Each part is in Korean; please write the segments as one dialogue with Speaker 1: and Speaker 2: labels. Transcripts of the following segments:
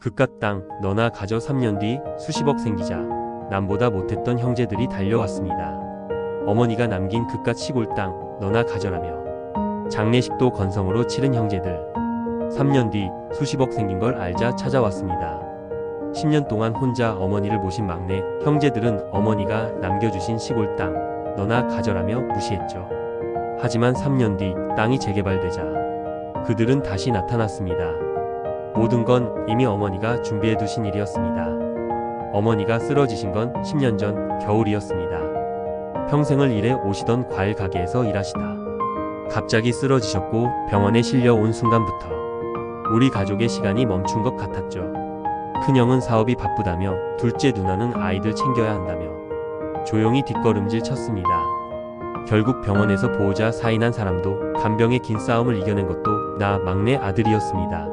Speaker 1: 그깟 땅 너나 가져. 3년 뒤 수십억 생기자 남보다 못했던 형제들이 달려왔습니다. 어머니가 남긴 그깟 시골 땅 너나 가져라며 장례식도 건성으로 치른 형제들. 3년 뒤 수십억 생긴 걸 알자 찾아왔습니다. 10년 동안 혼자 어머니를 모신 막내 형제들은 어머니가 남겨주신 시골 땅 너나 가져라며 무시했죠. 하지만 3년 뒤 땅이 재개발되자 그들은 다시 나타났습니다. 모든 건 이미 어머니가 준비해두신 일이었습니다. 어머니가 쓰러지신 건 10년 전 겨울이었습니다. 평생을 일해 오시던 과일 가게에서 일하시다 갑자기 쓰러지셨고 병원에 실려온 순간부터 우리 가족의 시간이 멈춘 것 같았죠. 큰형은 사업이 바쁘다며 둘째 누나는 아이들 챙겨야 한다며 조용히 뒷걸음질 쳤습니다. 결국 병원에서 보호자 사인한 사람도 간병의 긴 싸움을 이겨낸 것도 나 막내 아들이었습니다.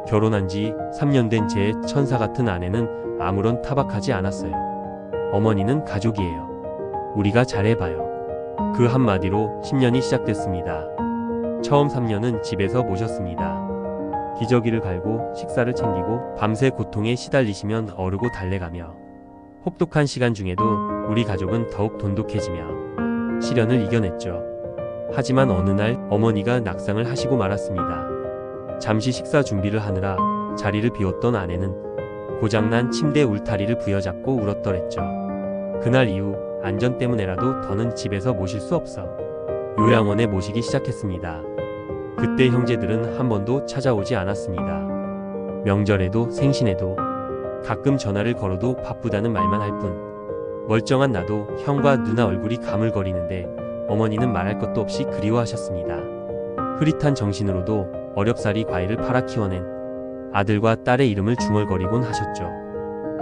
Speaker 1: 결혼한 지 3년 된 제 천사 같은 아내는 아무런 타박하지 않았어요. 어머니는 가족이에요. 우리가 잘해봐요. 그 한마디로 10년이 시작됐습니다. 처음 3년은 집에서 모셨습니다. 기저귀를 갈고 식사를 챙기고 밤새 고통에 시달리시면 어르고 달래가며 혹독한 시간 중에도 우리 가족은 더욱 돈독해지며 시련을 이겨냈죠. 하지만 어느 날 어머니가 낙상을 하시고 말았습니다. 잠시 식사 준비를 하느라 자리를 비웠던 아내는 고장난 침대 울타리를 부여잡고 울었더랬죠. 그날 이후 안전 때문에라도 더는 집에서 모실 수 없어 요양원에 모시기 시작했습니다. 그때 형제들은 한 번도 찾아오지 않았습니다. 명절에도 생신에도 가끔 전화를 걸어도 바쁘다는 말만 할 뿐. 멀쩡한 나도 형과 누나 얼굴이 가물거리는데 어머니는 말할 것도 없이 그리워하셨습니다. 흐릿한 정신으로도 어렵사리 과일을 팔아 키워낸 아들과 딸의 이름을 중얼거리곤 하셨죠.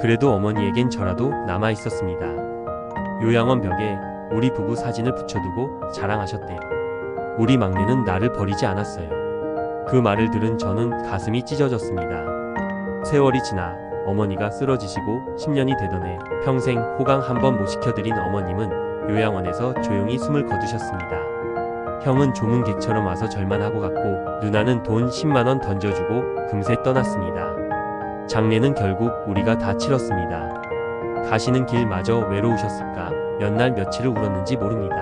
Speaker 1: 그래도 어머니에겐 저라도 남아있었습니다. 요양원 벽에 우리 부부 사진을 붙여두고 자랑하셨대요. 우리 막내는 나를 버리지 않았어요. 그 말을 들은 저는 가슴이 찢어졌습니다. 세월이 지나 어머니가 쓰러지시고 10년이 되던 해 평생 호강 한 번 못 시켜드린 어머님은 요양원에서 조용히 숨을 거두셨습니다. 형은 조문객처럼 와서 절만 하고 갔고 누나는 돈 10만원 던져주고 금세 떠났습니다. 장례는 결국 우리가 다 치렀습니다. 가시는 길마저 외로우셨을까 몇 날 며칠을 울었는지 모릅니다.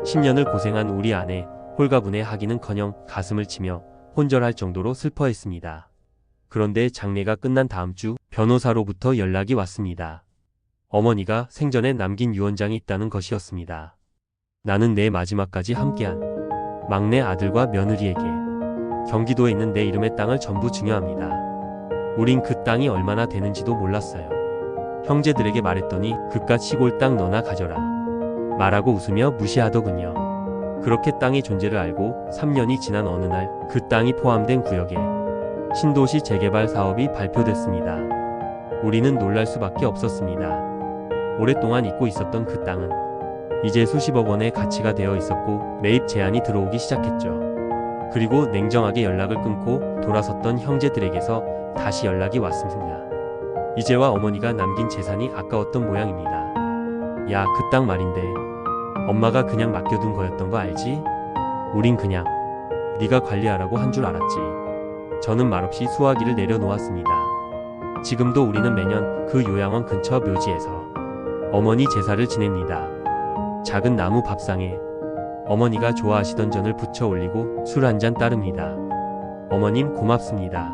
Speaker 1: 10년을 고생한 우리 아내 홀가분해하기는커녕 가슴을 치며 혼절할 정도로 슬퍼했습니다. 그런데 장례가 끝난 다음 주 변호사로부터 연락이 왔습니다. 어머니가 생전에 남긴 유언장이 있다는 것이었습니다. 나는 내 마지막까지 함께한 막내 아들과 며느리에게 경기도에 있는 내 이름의 땅을 전부 증여합니다. 우린 그 땅이 얼마나 되는지도 몰랐어요. 형제들에게 말했더니 그깟 시골 땅 너나 가져라 말하고 웃으며 무시하더군요. 그렇게 땅의 존재를 알고 3년이 지난 어느 날 그 땅이 포함된 구역에 신도시 재개발 사업이 발표됐습니다. 우리는 놀랄 수밖에 없었습니다. 오랫동안 잊고 있었던 그 땅은 이제 수십억 원의 가치가 되어 있었고 매입 제안이 들어오기 시작했죠. 그리고 냉정하게 연락을 끊고 돌아섰던 형제들에게서 다시 연락이 왔습니다. 이제와 어머니가 남긴 재산이 아까웠던 모양입니다. 야, 그 땅 말인데 엄마가 그냥 맡겨둔 거였던 거 알지? 우린 그냥 네가 관리하라고 한 줄 알았지. 저는 말없이 수화기를 내려놓았습니다. 지금도 우리는 매년 그 요양원 근처 묘지에서 어머니 제사를 지냅니다. 작은 나무 밥상에 어머니가 좋아하시던 전을 부쳐 올리고 술 한 잔 따릅니다. 어머님 고맙습니다.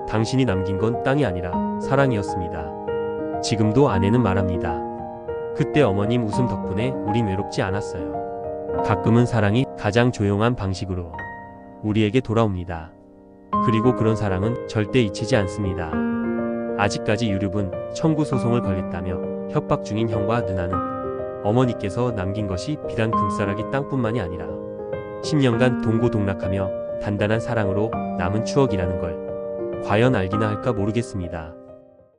Speaker 1: 당신이 남긴 건 땅이 아니라 사랑이었습니다. 지금도 아내는 말합니다. 그때 어머님 웃음 덕분에 우린 외롭지 않았어요. 가끔은 사랑이 가장 조용한 방식으로 우리에게 돌아옵니다. 그리고 그런 사랑은 절대 잊히지 않습니다. 아직까지 유류분 청구 소송을 걸겠다며 협박 중인 형과 누나는 어머니께서 남긴 것이 비단 금싸라기 땅뿐만이 아니라 10년간 동고동락하며 단단한 사랑으로 남은 추억이라는 걸 과연 알기나 할까 모르겠습니다.